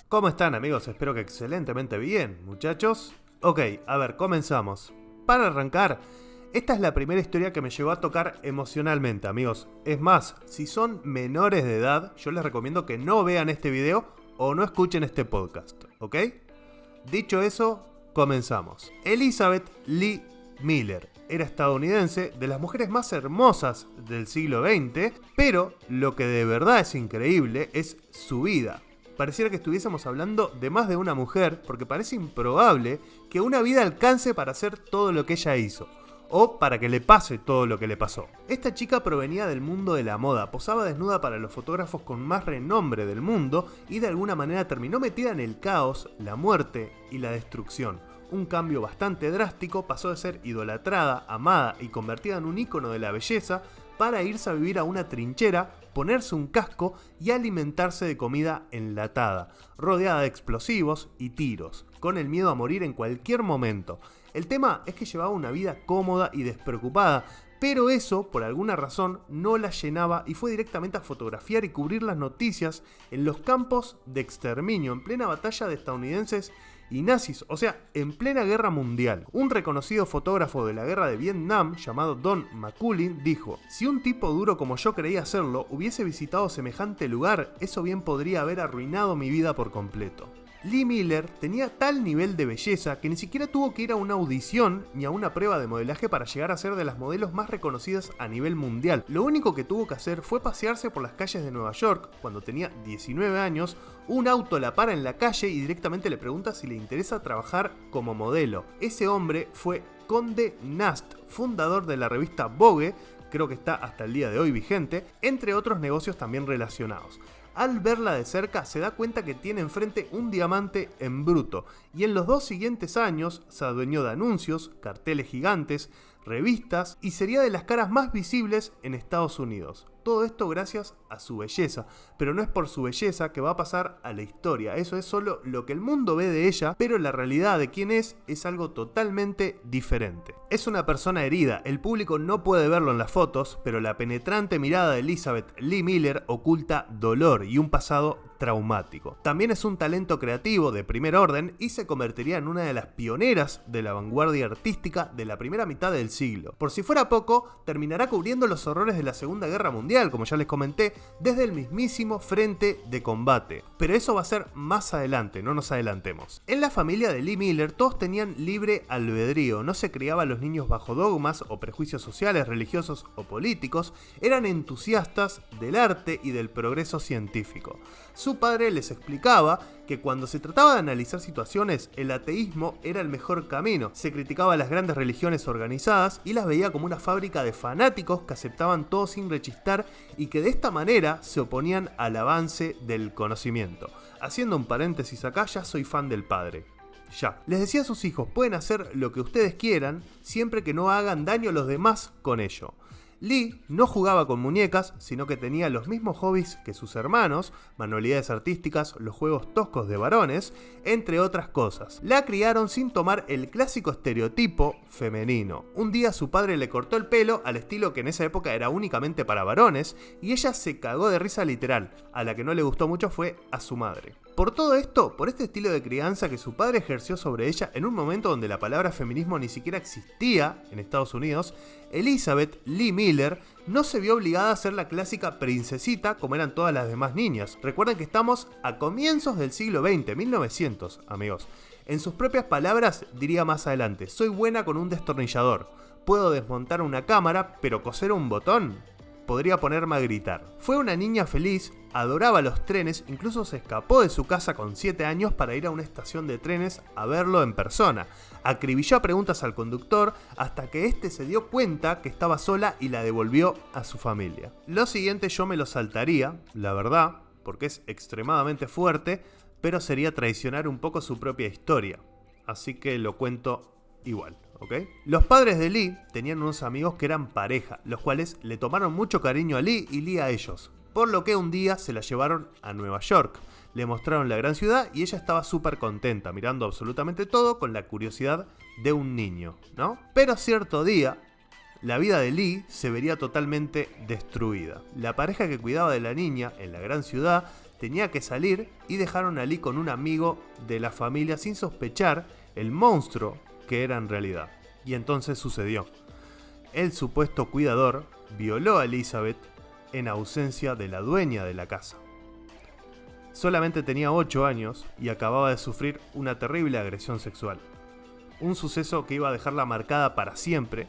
¿Cómo están, amigos? Espero que excelentemente bien, muchachos. Ok, a ver, comenzamos. Para arrancar, esta es la primera historia que me llegó a tocar emocionalmente, amigos. Es más, si son menores de edad, yo les recomiendo que no vean este video o no escuchen este podcast, ¿ok? Dicho eso, comenzamos. Elizabeth Lee Miller era estadounidense, de las mujeres más hermosas del siglo XX, pero lo que de verdad es increíble es su vida. Pareciera que estuviésemos hablando de más de una mujer, porque parece improbable que una vida alcance para hacer todo lo que ella hizo, o para que le pase todo lo que le pasó. Esta chica provenía del mundo de la moda, posaba desnuda para los fotógrafos con más renombre del mundo y de alguna manera terminó metida en el caos, la muerte y la destrucción. Un cambio bastante drástico, pasó de ser idolatrada, amada y convertida en un ícono de la belleza para irse a vivir a una trinchera, ponerse un casco y alimentarse de comida enlatada, rodeada de explosivos y tiros, con el miedo a morir en cualquier momento. El tema es que llevaba una vida cómoda y despreocupada, pero eso, por alguna razón, no la llenaba y fue directamente a fotografiar y cubrir las noticias en los campos de exterminio, en plena batalla de estadounidenses y nazis, o sea, en plena guerra mundial. Un reconocido fotógrafo de la guerra de Vietnam, llamado Don McCullin, dijo: si un tipo duro como yo creía hacerlo hubiese visitado semejante lugar, eso bien podría haber arruinado mi vida por completo. Lee Miller tenía tal nivel de belleza que ni siquiera tuvo que ir a una audición ni a una prueba de modelaje para llegar a ser de las modelos más reconocidas a nivel mundial. Lo único que tuvo que hacer fue pasearse por las calles de Nueva York. Cuando tenía 19 años, un auto la para en la calle y directamente le pregunta si le interesa trabajar como modelo. Ese hombre fue Condé Nast, fundador de la revista Vogue, creo que está hasta el día de hoy vigente, entre otros negocios también relacionados. Al verla de cerca se da cuenta que tiene enfrente un diamante en bruto y en los 2 siguientes años se adueñó de anuncios, carteles gigantes, revistas y sería de las caras más visibles en Estados Unidos. Todo esto gracias a su belleza, pero no es por su belleza que va a pasar a la historia. Eso es solo lo que el mundo ve de ella, pero la realidad de quién es algo totalmente diferente. Es una persona herida, el público no puede verlo en las fotos, pero la penetrante mirada de Elizabeth Lee Miller oculta dolor y un pasado traumático. También es un talento creativo de primer orden y se convertiría en una de las pioneras de la vanguardia artística de la primera mitad del siglo. Por si fuera poco, terminará cubriendo los horrores de la Segunda Guerra Mundial, como ya les comenté, desde el mismísimo frente de combate. Pero eso va a ser más adelante, no nos adelantemos. En la familia de Lee Miller todos tenían libre albedrío, no se criaban los niños bajo dogmas o prejuicios sociales, religiosos o políticos, eran entusiastas del arte y del progreso científico. Su padre les explicaba que cuando se trataba de analizar situaciones, el ateísmo era el mejor camino. Se criticaba a las grandes religiones organizadas y las veía como una fábrica de fanáticos que aceptaban todo sin rechistar y que de esta manera se oponían al avance del conocimiento. Haciendo un paréntesis acá, ya soy fan del padre. Ya. Les decía a sus hijos, pueden hacer lo que ustedes quieran, siempre que no hagan daño a los demás con ello. Lee no jugaba con muñecas, sino que tenía los mismos hobbies que sus hermanos, manualidades artísticas, los juegos toscos de varones, entre otras cosas. La criaron sin tomar el clásico estereotipo femenino. Un día su padre le cortó el pelo al estilo que en esa época era únicamente para varones, y ella se cagó de risa literal. A la que no le gustó mucho fue a su madre. Por todo esto, por este estilo de crianza que su padre ejerció sobre ella en un momento donde la palabra feminismo ni siquiera existía en Estados Unidos, Elizabeth Lee Miller no se vio obligada a ser la clásica princesita como eran todas las demás niñas. Recuerden que estamos a comienzos del siglo XX, 1900, amigos. En sus propias palabras diría más adelante: soy buena con un destornillador, puedo desmontar una cámara, pero coser un botón podría ponerme a gritar. Fue una niña feliz, adoraba los trenes, incluso se escapó de su casa con 7 años para ir a una estación de trenes a verlo en persona. Acribilló a preguntas al conductor hasta que este se dio cuenta que estaba sola y la devolvió a su familia. Lo siguiente yo me lo saltaría, la verdad, porque es extremadamente fuerte, pero sería traicionar un poco su propia historia. Así que lo cuento igual. ¿Okay? Los padres de Lee tenían unos amigos que eran pareja, los cuales le tomaron mucho cariño a Lee y Lee a ellos, por lo que un día se la llevaron a Nueva York. Le mostraron la gran ciudad y ella estaba súper contenta, mirando absolutamente todo con la curiosidad de un niño, ¿no? Pero cierto día, la vida de Lee se vería totalmente destruida. La pareja que cuidaba de la niña en la gran ciudad tenía que salir y dejaron a Lee con un amigo de la familia sin sospechar el monstruo que era en realidad. Y entonces sucedió. El supuesto cuidador violó a Elizabeth en ausencia de la dueña de la casa. Solamente tenía 8 años y acababa de sufrir una terrible agresión sexual. Un suceso que iba a dejarla marcada para siempre,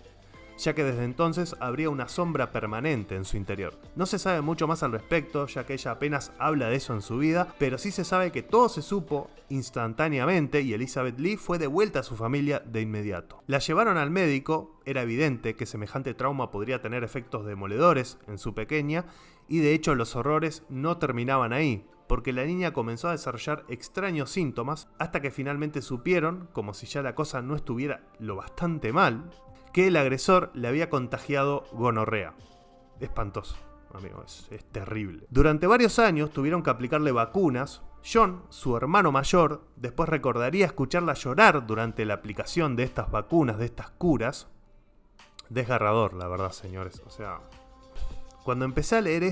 ya que desde entonces habría una sombra permanente en su interior. No se sabe mucho más al respecto, ya que ella apenas habla de eso en su vida, pero sí se sabe que todo se supo instantáneamente y Elizabeth Lee fue devuelta a su familia de inmediato. La llevaron al médico, era evidente que semejante trauma podría tener efectos demoledores en su pequeña, y de hecho los horrores no terminaban ahí, porque la niña comenzó a desarrollar extraños síntomas hasta que finalmente supieron, como si ya la cosa no estuviera lo bastante mal, que el agresor le había contagiado gonorrea. Espantoso, amigo, es terrible. Durante varios años tuvieron que aplicarle vacunas. John, su hermano mayor, después recordaría escucharla llorar durante la aplicación de estas vacunas, de estas curas. Desgarrador, la verdad, señores. O sea, cuando empecé a leer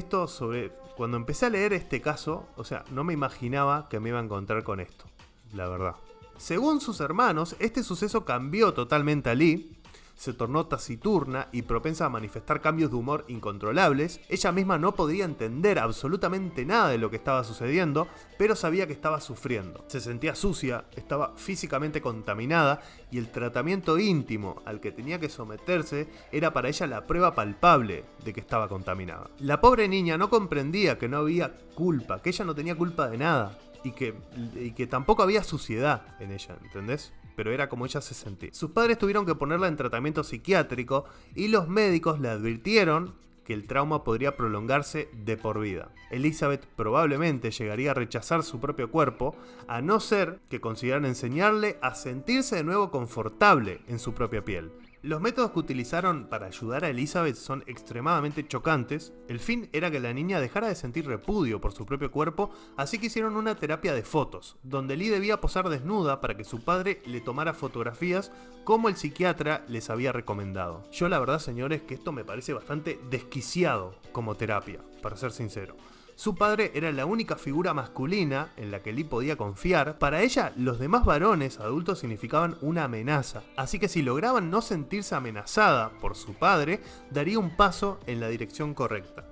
este caso, o sea, no me imaginaba que me iba a encontrar con esto, la verdad. Según sus hermanos, este suceso cambió totalmente a Lee. Se tornó taciturna y propensa a manifestar cambios de humor incontrolables. Ella misma no podía entender absolutamente nada de lo que estaba sucediendo, pero sabía que estaba sufriendo. Se sentía sucia, estaba físicamente contaminada y el tratamiento íntimo al que tenía que someterse era para ella la prueba palpable de que estaba contaminada. La pobre niña no comprendía que no había culpa, que ella no tenía culpa de nada y que tampoco había suciedad en ella, ¿entendés? Pero era como ella se sentía. Sus padres tuvieron que ponerla en tratamiento psiquiátrico y los médicos le advirtieron que el trauma podría prolongarse de por vida. Elizabeth probablemente llegaría a rechazar su propio cuerpo, a no ser que consiguieran enseñarle a sentirse de nuevo confortable en su propia piel. Los métodos que utilizaron para ayudar a Elizabeth son extremadamente chocantes. El fin era que la niña dejara de sentir repudio por su propio cuerpo, así que hicieron una terapia de fotos, donde Lee debía posar desnuda para que su padre le tomara fotografías como el psiquiatra les había recomendado. Yo la verdad, señores, que esto me parece bastante desquiciado como terapia, para ser sincero. Su padre era la única figura masculina en la que Lee podía confiar. Para ella, los demás varones adultos significaban una amenaza. Así que si lograban no sentirse amenazada por su padre, daría un paso en la dirección correcta.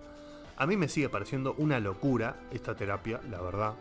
A mí me sigue pareciendo una locura esta terapia, la verdad.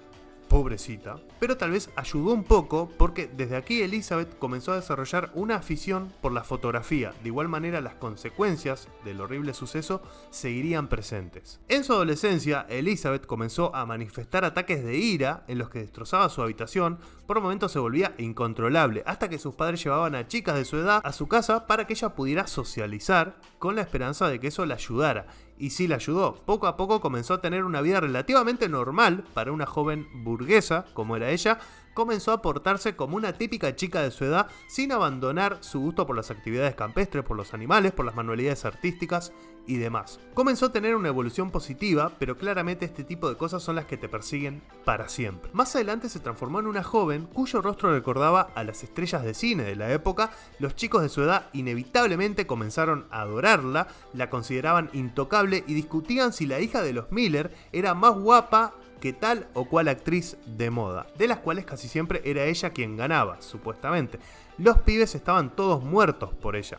Pobrecita, pero tal vez ayudó un poco porque desde aquí Elizabeth comenzó a desarrollar una afición por la fotografía. De igual manera, las consecuencias del horrible suceso seguirían presentes. En su adolescencia, Elizabeth comenzó a manifestar ataques de ira en los que destrozaba su habitación. Por momentos se volvía incontrolable, hasta que sus padres llevaban a chicas de su edad a su casa para que ella pudiera socializar con la esperanza de que eso la ayudara. Y sí la ayudó. Poco a poco comenzó a tener una vida relativamente normal para una joven burguesa, como era ella. Comenzó a portarse como una típica chica de su edad, sin abandonar su gusto por las actividades campestres, por los animales, por las manualidades artísticas y demás. Comenzó a tener una evolución positiva, pero claramente este tipo de cosas son las que te persiguen para siempre. Más adelante se transformó en una joven cuyo rostro recordaba a las estrellas de cine de la época. Los chicos de su edad inevitablemente comenzaron a adorarla, la consideraban intocable y discutían si la hija de los Miller era más guapa que tal o cual actriz de moda, de las cuales casi siempre era ella quien ganaba, supuestamente. Los pibes estaban todos muertos por ella.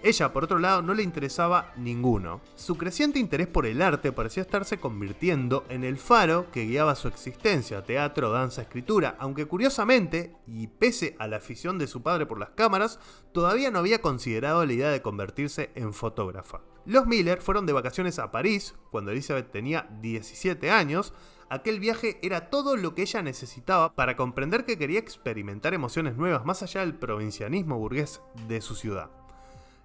Ella, por otro lado, no le interesaba ninguno. Su creciente interés por el arte parecía estarse convirtiendo en el faro que guiaba su existencia: teatro, danza, escritura, aunque curiosamente, y pese a la afición de su padre por las cámaras, todavía no había considerado la idea de convertirse en fotógrafa. Los Miller fueron de vacaciones a París cuando Elizabeth tenía 17 años. Aquel viaje era todo lo que ella necesitaba para comprender que quería experimentar emociones nuevas más allá del provincianismo burgués de su ciudad.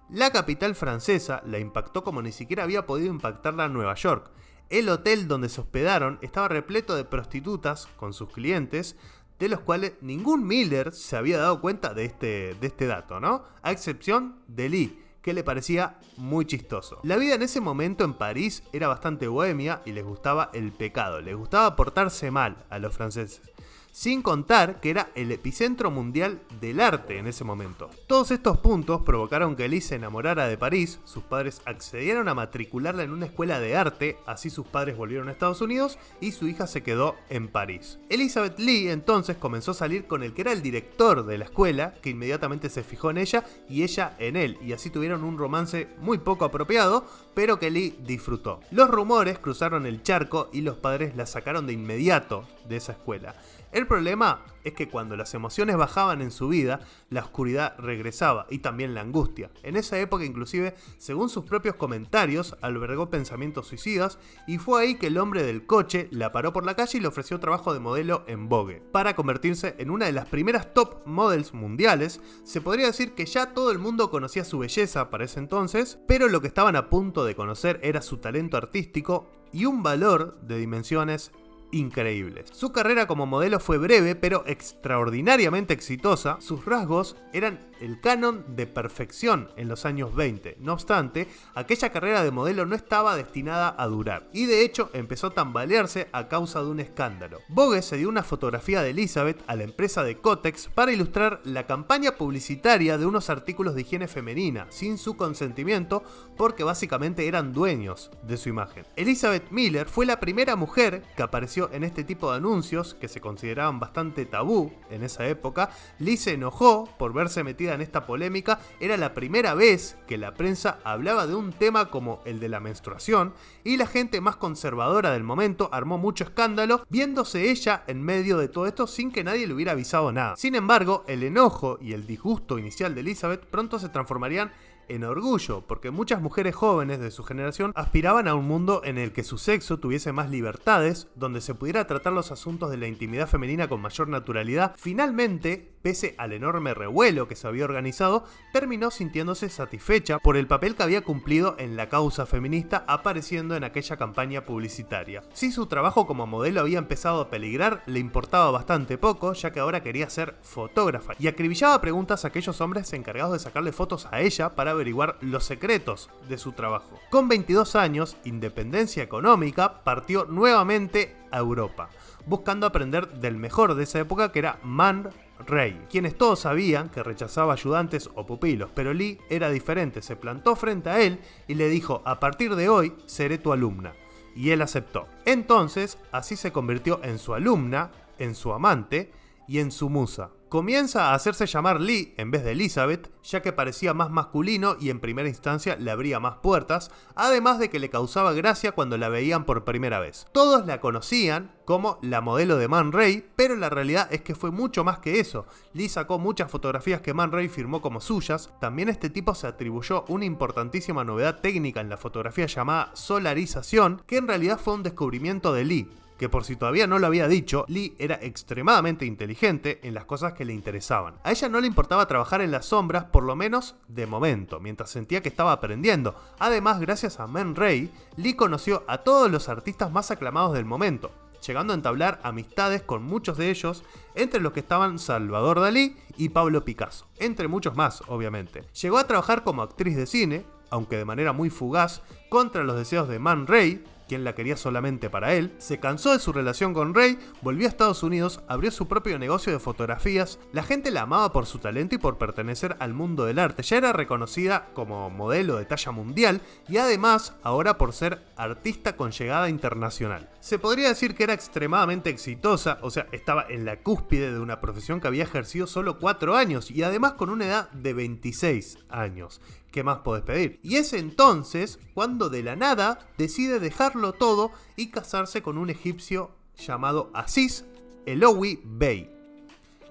La capital francesa la impactó como ni siquiera había podido impactarla en Nueva York. El hotel donde se hospedaron estaba repleto de prostitutas con sus clientes, de los cuales ningún Miller se había dado cuenta de este dato, ¿no? A excepción de Lee, que le parecía muy chistoso. La vida en ese momento en París era bastante bohemia y les gustaba el pecado, les gustaba portarse mal a los franceses. Sin contar que era el epicentro mundial del arte en ese momento. Todos estos puntos provocaron que Lee se enamorara de París, sus padres accedieron a matricularla en una escuela de arte, así sus padres volvieron a Estados Unidos y su hija se quedó en París. Elizabeth Lee entonces comenzó a salir con el que era el director de la escuela, que inmediatamente se fijó en ella y ella en él, y así tuvieron un romance muy poco apropiado, pero que Lee disfrutó. Los rumores cruzaron el charco y los padres la sacaron de inmediato de esa escuela. El problema es que cuando las emociones bajaban en su vida, la oscuridad regresaba y también la angustia. En esa época inclusive, según sus propios comentarios, albergó pensamientos suicidas y fue ahí que el hombre del coche la paró por la calle y le ofreció trabajo de modelo en Vogue. Para convertirse en una de las primeras top models mundiales, se podría decir que ya todo el mundo conocía su belleza para ese entonces, pero lo que estaban a punto de conocer era su talento artístico y un valor de dimensiones increíbles. Su carrera como modelo fue breve pero extraordinariamente exitosa. Sus rasgos eran el canon de perfección en los años 20. No obstante, aquella carrera de modelo no estaba destinada a durar y de hecho empezó a tambalearse a causa de un escándalo. Vogue se dio una fotografía de Elizabeth a la empresa de Kotex para ilustrar la campaña publicitaria de unos artículos de higiene femenina sin su consentimiento, porque básicamente eran dueños de su imagen. Elizabeth Miller fue la primera mujer que apareció en este tipo de anuncios que se consideraban bastante tabú en esa época. Lee se enojó por verse metida en esta polémica. Era la primera vez que la prensa hablaba de un tema como el de la menstruación y la gente más conservadora del momento armó mucho escándalo viéndose ella en medio de todo esto sin que nadie le hubiera avisado nada. Sin embargo, el enojo y el disgusto inicial de Elizabeth pronto se transformarían en orgullo, porque muchas mujeres jóvenes de su generación aspiraban a un mundo en el que su sexo tuviese más libertades, donde se pudiera tratar los asuntos de la intimidad femenina con mayor naturalidad. Finalmente, pese al enorme revuelo que se había organizado, terminó sintiéndose satisfecha por el papel que había cumplido en la causa feminista apareciendo en aquella campaña publicitaria. Si su trabajo como modelo había empezado a peligrar, le importaba bastante poco, ya que ahora quería ser fotógrafa y acribillaba preguntas a aquellos hombres encargados de sacarle fotos a ella para averiguar los secretos de su trabajo. Con 22 años, independencia económica, partió nuevamente a Europa, buscando aprender del mejor de esa época, que era Man Ray, quienes todos sabían que rechazaba ayudantes o pupilos, pero Lee era diferente. Se plantó frente a él y le dijo: a partir de hoy seré tu alumna, y él aceptó. Entonces, así se convirtió en su alumna, en su amante y en su musa. Comienza a hacerse llamar Lee en vez de Elizabeth, ya que parecía más masculino y en primera instancia le abría más puertas, además de que le causaba gracia cuando la veían por primera vez. Todos la conocían como la modelo de Man Ray, pero la realidad es que fue mucho más que eso. Lee sacó muchas fotografías que Man Ray firmó como suyas. También este tipo se atribuyó una importantísima novedad técnica en la fotografía llamada solarización, que en realidad fue un descubrimiento de Lee, que por si todavía no lo había dicho, Lee era extremadamente inteligente en las cosas que le interesaban. A ella no le importaba trabajar en las sombras, por lo menos de momento, mientras sentía que estaba aprendiendo. Además, gracias a Man Ray, Lee conoció a todos los artistas más aclamados del momento, llegando a entablar amistades con muchos de ellos, entre los que estaban Salvador Dalí y Pablo Picasso, entre muchos más, obviamente. Llegó a trabajar como actriz de cine, aunque de manera muy fugaz, contra los deseos de Man Ray, quien la quería solamente para él. Se cansó de su relación con Ray, volvió a Estados Unidos, abrió su propio negocio de fotografías. La gente la amaba por su talento y por pertenecer al mundo del arte. Ya era reconocida como modelo de talla mundial y además ahora por ser artista con llegada internacional. Se podría decir que era extremadamente exitosa, o sea, estaba en la cúspide de una profesión que había ejercido solo 4 años y además con una edad de 26 años. ¿Qué más podés pedir? Y es entonces cuando de la nada decide dejarlo todo y casarse con un egipcio llamado Aziz Eloui Bey.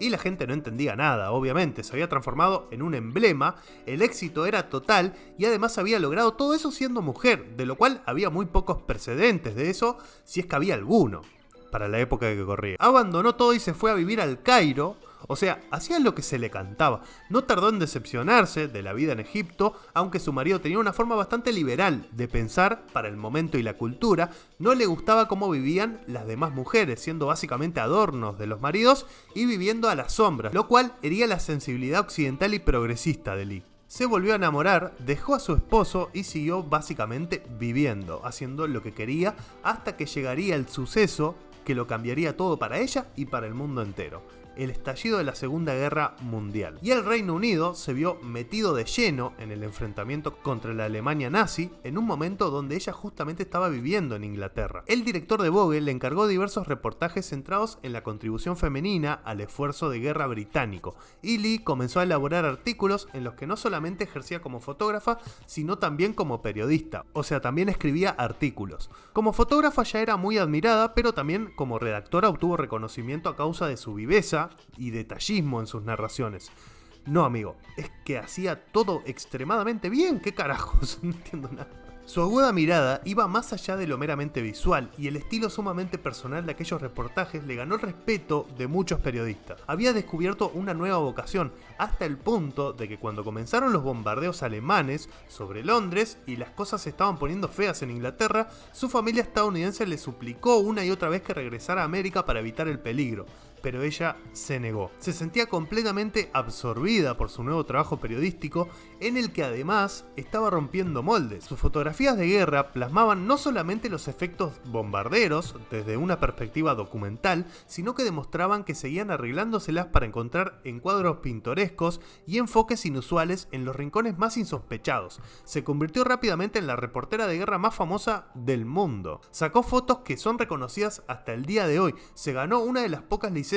Y la gente no entendía nada, obviamente, se había transformado en un emblema, el éxito era total y además había logrado todo eso siendo mujer, de lo cual había muy pocos precedentes de eso, si es que había alguno, para la época que corría. Abandonó todo y se fue a vivir al Cairo. O sea, hacía lo que se le cantaba. No tardó en decepcionarse de la vida en Egipto, aunque su marido tenía una forma bastante liberal de pensar para el momento y la cultura. No le gustaba cómo vivían las demás mujeres, siendo básicamente adornos de los maridos y viviendo a las sombras, lo cual hería la sensibilidad occidental y progresista de Lee. Se volvió a enamorar, dejó a su esposo y siguió básicamente viviendo, haciendo lo que quería hasta que llegaría el suceso que lo cambiaría todo para ella y para el mundo entero: el estallido de la Segunda Guerra Mundial. Y el Reino Unido se vio metido de lleno en el enfrentamiento contra la Alemania nazi en un momento donde ella justamente estaba viviendo en Inglaterra. El director de Vogue le encargó diversos reportajes centrados en la contribución femenina al esfuerzo de guerra británico, y Lee comenzó a elaborar artículos en los que no solamente ejercía como fotógrafa, sino también como periodista, o sea, también escribía artículos. Como fotógrafa ya era muy admirada, pero también como redactora obtuvo reconocimiento a causa de su viveza y detallismo en sus narraciones. No, amigo, es que hacía todo extremadamente bien. ¿Qué carajos? No entiendo nada. Su aguda mirada iba más allá de lo meramente visual, y el estilo sumamente personal de aquellos reportajes le ganó el respeto de muchos periodistas. Había descubierto una nueva vocación, hasta el punto de que cuando comenzaron los bombardeos alemanes sobre Londres y las cosas se estaban poniendo feas en Inglaterra, su familia estadounidense le suplicó una y otra vez que regresara a América para evitar el peligro. Pero ella se negó. Se sentía completamente absorbida por su nuevo trabajo periodístico, en el que además estaba rompiendo moldes. Sus fotografías de guerra plasmaban no solamente los efectos bombarderos desde una perspectiva documental, sino que demostraban que seguían arreglándoselas para encontrar encuadros pintorescos y enfoques inusuales en los rincones más insospechados. Se convirtió rápidamente en la reportera de guerra más famosa del mundo. Sacó fotos que son reconocidas hasta el día de hoy. Se ganó una de las pocas licencias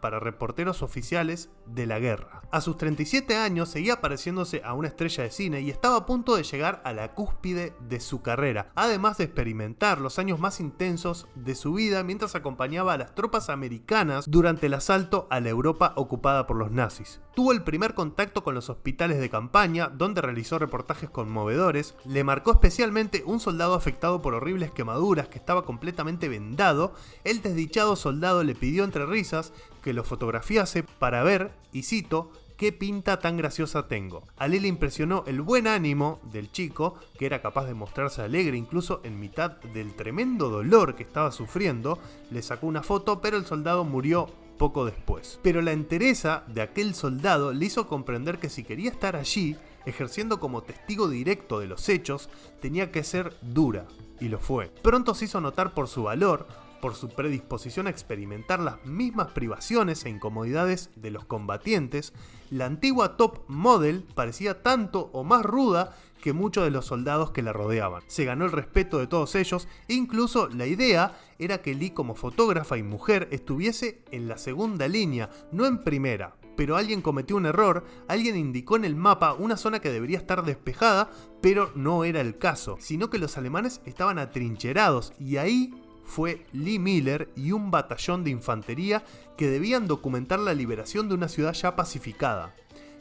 para reporteros oficiales de la guerra. A sus 37 años seguía pareciéndose a una estrella de cine y estaba a punto de llegar a la cúspide de su carrera, además de experimentar los años más intensos de su vida mientras acompañaba a las tropas americanas durante el asalto a la Europa ocupada por los nazis. Tuvo el primer contacto con los hospitales de campaña, donde realizó reportajes conmovedores. Le marcó especialmente un soldado afectado por horribles quemaduras que estaba completamente vendado. El desdichado soldado le pidió entre risas que lo fotografiase para ver, y cito, «qué pinta tan graciosa tengo». A Lee le impresionó el buen ánimo del chico, que era capaz de mostrarse alegre incluso en mitad del tremendo dolor que estaba sufriendo. Le sacó una foto, pero el soldado murió poco después. Pero la entereza de aquel soldado le hizo comprender que si quería estar allí, ejerciendo como testigo directo de los hechos, tenía que ser dura, y lo fue. Pronto se hizo notar por su valor, por su predisposición a experimentar las mismas privaciones e incomodidades de los combatientes. La antigua top model parecía tanto o más ruda que muchos de los soldados que la rodeaban. Se ganó el respeto de todos ellos, e incluso la idea era que Lee, como fotógrafa y mujer, estuviese en la segunda línea, no en primera. Pero alguien cometió un error, alguien indicó en el mapa una zona que debería estar despejada, pero no era el caso, sino que los alemanes estaban atrincherados, y ahí fue Lee Miller y un batallón de infantería que debían documentar la liberación de una ciudad ya pacificada.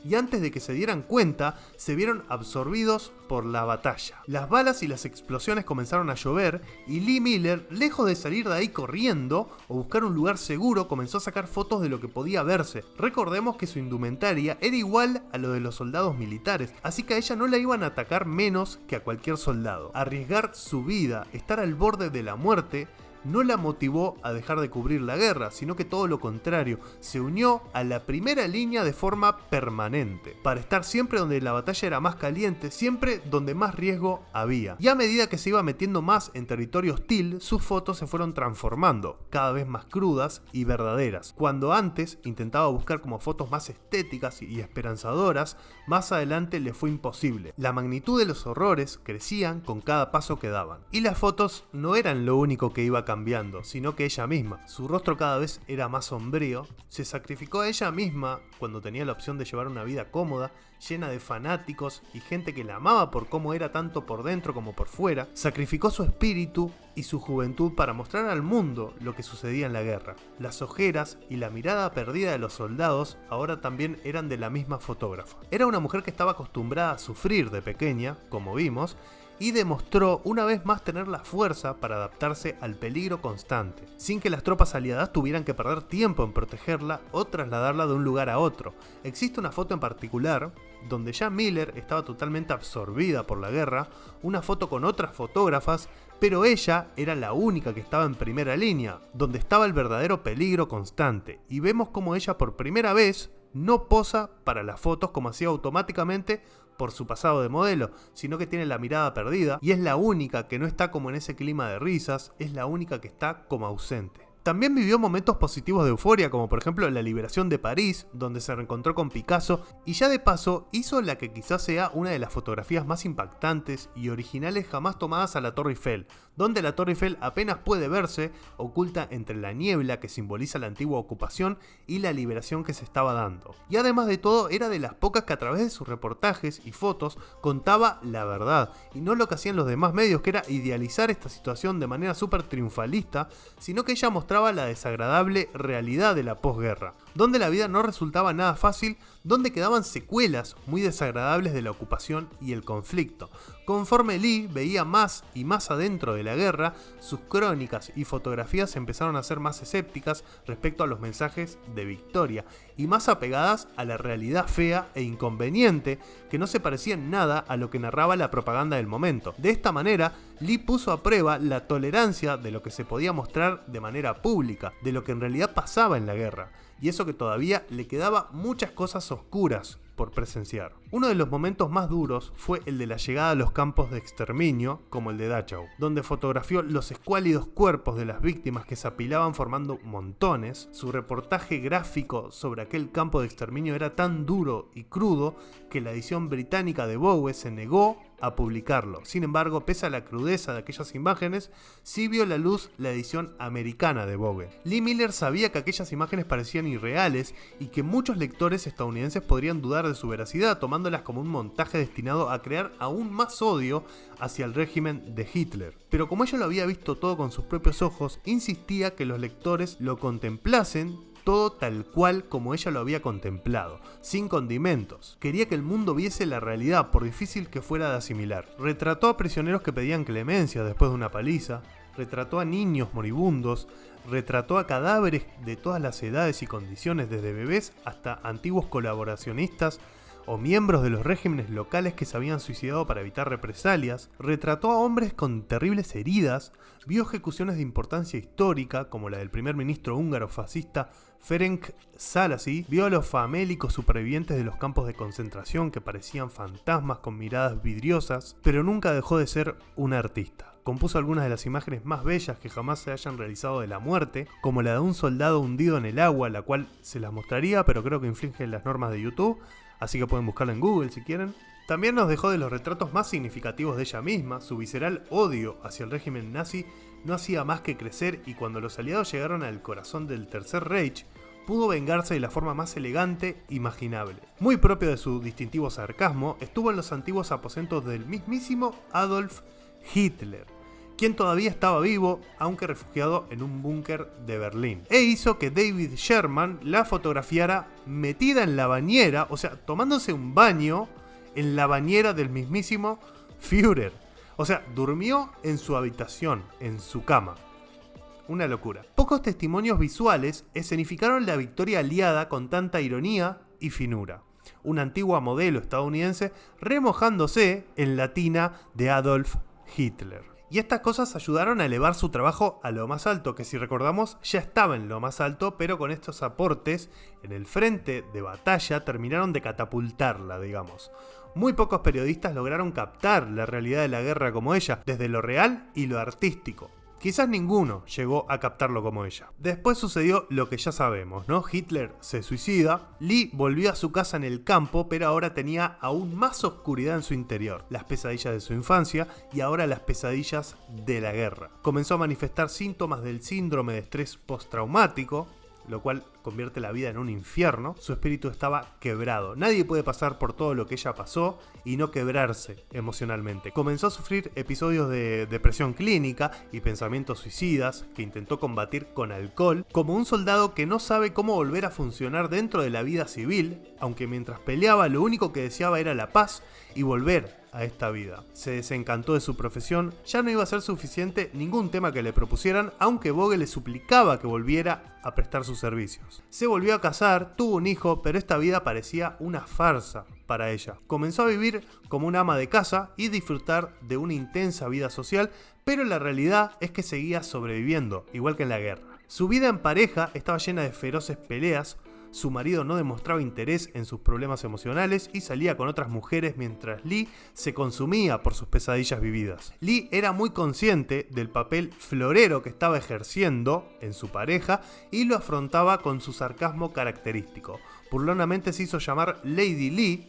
Y antes de que se dieran cuenta, se vieron absorbidos por la batalla. Las balas y las explosiones comenzaron a llover, y Lee Miller, lejos de salir de ahí corriendo o buscar un lugar seguro, comenzó a sacar fotos de lo que podía verse. Recordemos que su indumentaria era igual a lo de los soldados militares, así que a ella no la iban a atacar menos que a cualquier soldado. Arriesgar su vida, estar al borde de la muerte, no la motivó a dejar de cubrir la guerra, sino que todo lo contrario, se unió a la primera línea de forma permanente, para estar siempre donde la batalla era más caliente, siempre donde más riesgo había. Y a medida que se iba metiendo más en territorio hostil, sus fotos se fueron transformando, cada vez más crudas y verdaderas. Cuando antes intentaba buscar como fotos más estéticas y esperanzadoras, más adelante le fue imposible. La magnitud de los horrores crecían con cada paso que daban. Y las fotos no eran lo único que iba cambiando, sino que ella misma. Su rostro cada vez era más sombrío. Se sacrificó a ella misma cuando tenía la opción de llevar una vida cómoda, llena de fanáticos y gente que la amaba por cómo era tanto por dentro como por fuera. Sacrificó su espíritu y su juventud para mostrar al mundo lo que sucedía en la guerra. Las ojeras y la mirada perdida de los soldados ahora también eran de la misma fotógrafa. Era una mujer que estaba acostumbrada a sufrir de pequeña, como vimos, y demostró una vez más tener la fuerza para adaptarse al peligro constante, sin que las tropas aliadas tuvieran que perder tiempo en protegerla o trasladarla de un lugar a otro. Existe una foto en particular donde ya Miller estaba totalmente absorbida por la guerra, una foto con otras fotógrafas, pero ella era la única que estaba en primera línea, donde estaba el verdadero peligro constante, y vemos como ella por primera vez no posa para las fotos como hacía automáticamente por su pasado de modelo, sino que tiene la mirada perdida y es la única que no está como en ese clima de risas, es la única que está como ausente. También vivió momentos positivos de euforia, como por ejemplo la liberación de París, donde se reencontró con Picasso, y ya de paso hizo la que quizás sea una de las fotografías más impactantes y originales jamás tomadas a la Torre Eiffel, donde la Torre Eiffel apenas puede verse, oculta entre la niebla que simboliza la antigua ocupación y la liberación que se estaba dando. Y además de todo, era de las pocas que a través de sus reportajes y fotos contaba la verdad, y no lo que hacían los demás medios, que era idealizar esta situación de manera súper triunfalista, sino que ella mostraba la desagradable realidad de la posguerra, donde la vida no resultaba nada fácil, donde quedaban secuelas muy desagradables de la ocupación y el conflicto. Conforme Lee veía más y más adentro de la guerra, sus crónicas y fotografías empezaron a ser más escépticas respecto a los mensajes de victoria y más apegadas a la realidad fea e inconveniente que no se parecían nada a lo que narraba la propaganda del momento. De esta manera, Lee puso a prueba la tolerancia de lo que se podía mostrar de manera pública, de lo que en realidad pasaba en la guerra, y eso que todavía le quedaba muchas cosas oscuras por presenciar. Uno de los momentos más duros fue el de la llegada a los campos de exterminio, como el de Dachau, donde fotografió los escuálidos cuerpos de las víctimas que se apilaban formando montones. Su reportaje gráfico sobre aquel campo de exterminio era tan duro y crudo que la edición británica de Vogue se negó a publicarlo. Sin embargo, pese a la crudeza de aquellas imágenes, sí vio la luz la edición americana de Vogue. Lee Miller sabía que aquellas imágenes parecían irreales y que muchos lectores estadounidenses podrían dudar de su veracidad, tomándolas como un montaje destinado a crear aún más odio hacia el régimen de Hitler. Pero como ella lo había visto todo con sus propios ojos, insistía que los lectores lo contemplasen todo tal cual como ella lo había contemplado, sin condimentos. Quería que el mundo viese la realidad, por difícil que fuera de asimilar. Retrató a prisioneros que pedían clemencia después de una paliza, retrató a niños moribundos, retrató a cadáveres de todas las edades y condiciones, desde bebés hasta antiguos colaboracionistas o miembros de los regímenes locales que se habían suicidado para evitar represalias, retrató a hombres con terribles heridas, vio ejecuciones de importancia histórica, como la del primer ministro húngaro fascista Ferenc Szálasi, vio a los famélicos supervivientes de los campos de concentración que parecían fantasmas con miradas vidriosas, pero nunca dejó de ser un artista. Compuso algunas de las imágenes más bellas que jamás se hayan realizado de la muerte, como la de un soldado hundido en el agua, la cual se las mostraría, pero creo que infringe las normas de YouTube, así que pueden buscarla en Google si quieren. También nos dejó de los retratos más significativos de ella misma. Su visceral odio hacia el régimen nazi no hacía más que crecer, y cuando los aliados llegaron al corazón del Tercer Reich, pudo vengarse de la forma más elegante imaginable. Muy propio de su distintivo sarcasmo, estuvo en los antiguos aposentos del mismísimo Adolf Hitler, quien todavía estaba vivo, aunque refugiado en un búnker de Berlín, e hizo que David Sherman la fotografiara metida en la bañera, o sea, tomándose un baño en la bañera del mismísimo Führer. O sea, durmió en su habitación, en su cama. Una locura. Pocos testimonios visuales escenificaron la victoria aliada con tanta ironía y finura. Una antigua modelo estadounidense remojándose en la tina de Adolf Hitler. Y estas cosas ayudaron a elevar su trabajo a lo más alto, que si recordamos ya estaba en lo más alto, pero con estos aportes en el frente de batalla terminaron de catapultarla, digamos. Muy pocos periodistas lograron captar la realidad de la guerra como ella, desde lo real y lo artístico. Quizás ninguno llegó a captarlo como ella. Después sucedió lo que ya sabemos, ¿no? Hitler se suicida, Lee volvió a su casa en el campo, pero ahora tenía aún más oscuridad en su interior. Las pesadillas de su infancia y ahora las pesadillas de la guerra. Comenzó a manifestar síntomas del síndrome de estrés postraumático, lo cual convierte la vida en un infierno. Su espíritu estaba quebrado. Nadie puede pasar por todo lo que ella pasó y no quebrarse emocionalmente. Comenzó a sufrir episodios de depresión clínica y pensamientos suicidas que intentó combatir con alcohol, como un soldado que no sabe cómo volver a funcionar dentro de la vida civil, aunque mientras peleaba lo único que deseaba era la paz y volver a esta vida. Se desencantó de su profesión, ya no iba a ser suficiente ningún tema que le propusieran, aunque Vogue le suplicaba que volviera a prestar sus servicios. Se volvió a casar, tuvo un hijo, pero esta vida parecía una farsa para ella. Comenzó a vivir como una ama de casa y disfrutar de una intensa vida social, pero la realidad es que seguía sobreviviendo, igual que en la guerra. Su vida en pareja estaba llena de feroces peleas, su marido no demostraba interés en sus problemas emocionales y salía con otras mujeres mientras Lee se consumía por sus pesadillas vividas. Lee era muy consciente del papel florero que estaba ejerciendo en su pareja y lo afrontaba con su sarcasmo característico. Burlonamente se hizo llamar Lady Lee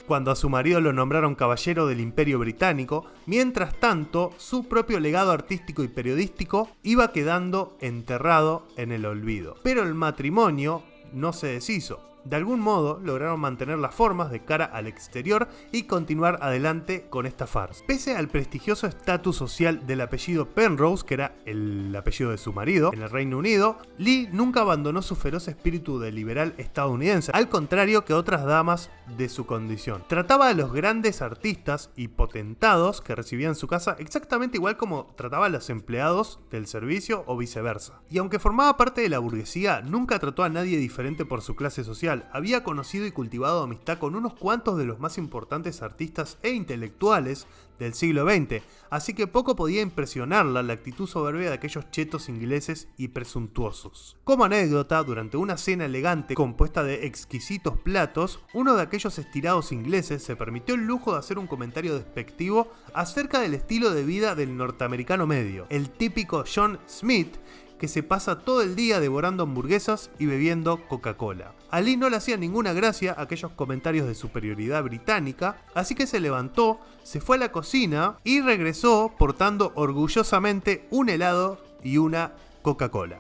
cuando a su marido lo nombraron caballero del Imperio Británico. Mientras tanto, su propio legado artístico y periodístico iba quedando enterrado en el olvido. Pero el matrimonio no se deshizo. De algún modo lograron mantener las formas de cara al exterior y continuar adelante con esta farsa. Pese al prestigioso estatus social del apellido Penrose, que era el apellido de su marido en el Reino Unido, Lee nunca abandonó su feroz espíritu de liberal estadounidense, al contrario que otras damas de su condición. Trataba a los grandes artistas y potentados que recibía en su casa exactamente igual como trataba a los empleados del servicio o viceversa. Y aunque formaba parte de la burguesía, nunca trató a nadie diferente por su clase social. Había conocido y cultivado amistad con unos cuantos de los más importantes artistas e intelectuales del siglo XX, así que poco podía impresionarla la actitud soberbia de aquellos chetos ingleses y presuntuosos. Como anécdota, durante una cena elegante compuesta de exquisitos platos, uno de aquellos estirados ingleses se permitió el lujo de hacer un comentario despectivo acerca del estilo de vida del norteamericano medio, el típico John Smith, que se pasa todo el día devorando hamburguesas y bebiendo Coca-Cola. A Lee no le hacía ninguna gracia aquellos comentarios de superioridad británica, así que se levantó, se fue a la cocina y regresó portando orgullosamente un helado y una Coca-Cola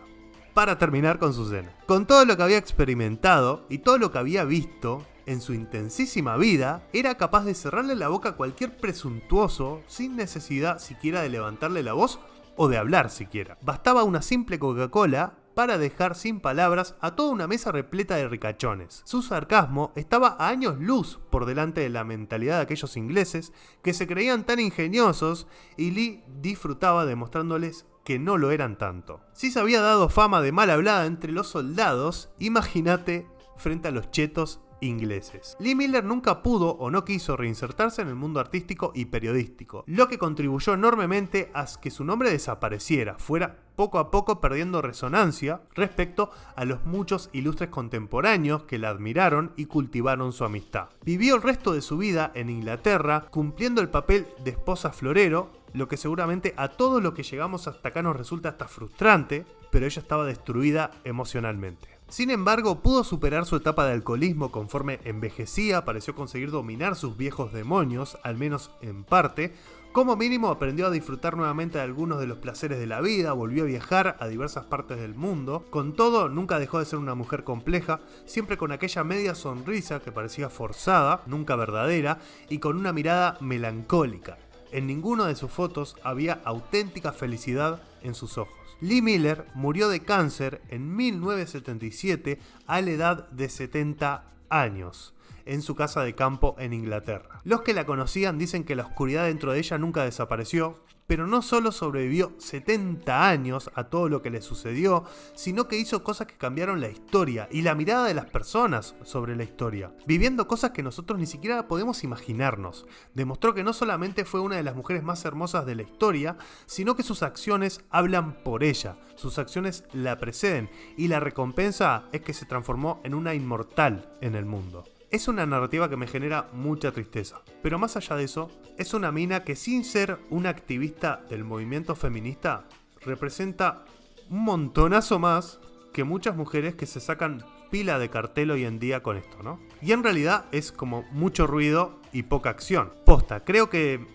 para terminar con su cena. Con todo lo que había experimentado y todo lo que había visto en su intensísima vida, era capaz de cerrarle la boca a cualquier presuntuoso sin necesidad siquiera de levantarle la voz o de hablar siquiera. Bastaba una simple Coca-Cola para dejar sin palabras a toda una mesa repleta de ricachones. Su sarcasmo estaba a años luz por delante de la mentalidad de aquellos ingleses que se creían tan ingeniosos, y Lee disfrutaba demostrándoles que no lo eran tanto. Si se había dado fama de mal hablada entre los soldados, imagínate frente a los chetos ingleses. Lee Miller nunca pudo o no quiso reinsertarse en el mundo artístico y periodístico, lo que contribuyó enormemente a que su nombre desapareciera, fuera poco a poco perdiendo resonancia respecto a los muchos ilustres contemporáneos que la admiraron y cultivaron su amistad. Vivió el resto de su vida en Inglaterra cumpliendo el papel de esposa florero, lo que seguramente a todos los que llegamos hasta acá nos resulta hasta frustrante, pero ella estaba destruida emocionalmente. Sin embargo, pudo superar su etapa de alcoholismo conforme envejecía, pareció conseguir dominar sus viejos demonios, al menos en parte. Como mínimo aprendió a disfrutar nuevamente de algunos de los placeres de la vida, volvió a viajar a diversas partes del mundo. Con todo, nunca dejó de ser una mujer compleja, siempre con aquella media sonrisa que parecía forzada, nunca verdadera, y con una mirada melancólica. En ninguna de sus fotos había auténtica felicidad en sus ojos. Lee Miller murió de cáncer en 1977 a la edad de 70 años, en su casa de campo en Inglaterra. Los que la conocían dicen que la oscuridad dentro de ella nunca desapareció, pero no solo sobrevivió 70 años a todo lo que le sucedió, sino que hizo cosas que cambiaron la historia y la mirada de las personas sobre la historia, viviendo cosas que nosotros ni siquiera podemos imaginarnos. Demostró que no solamente fue una de las mujeres más hermosas de la historia, sino que sus acciones hablan por ella, sus acciones la preceden, y la recompensa es que se transformó en una inmortal en el mundo. Es una narrativa que me genera mucha tristeza, pero más allá de eso, es una mina que sin ser una activista del movimiento feminista, representa un montonazo más que muchas mujeres que se sacan pila de cartel hoy en día con esto, ¿no? Y en realidad es como mucho ruido y poca acción. Posta, creo que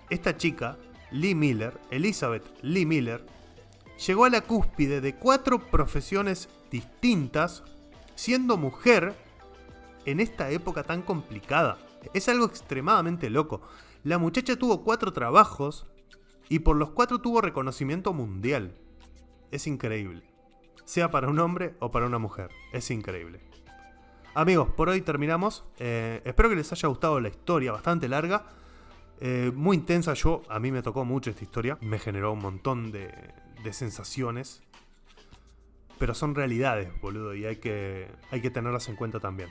esta chica, Lee Miller, Elizabeth Lee Miller, llegó a la cúspide de 4 profesiones distintas, siendo mujer en esta época tan complicada. Es algo extremadamente loco. La muchacha tuvo 4 trabajos y por los 4 tuvo reconocimiento mundial. Es increíble. Sea para un hombre o para una mujer. Es increíble. Amigos, por hoy terminamos. Espero que les haya gustado la historia, bastante larga. Muy intensa. A mí me tocó mucho esta historia. Me generó un montón de sensaciones. Pero son realidades, boludo, y hay que tenerlas en cuenta también.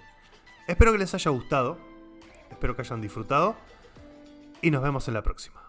Espero que les haya gustado, espero que hayan disfrutado y nos vemos en la próxima.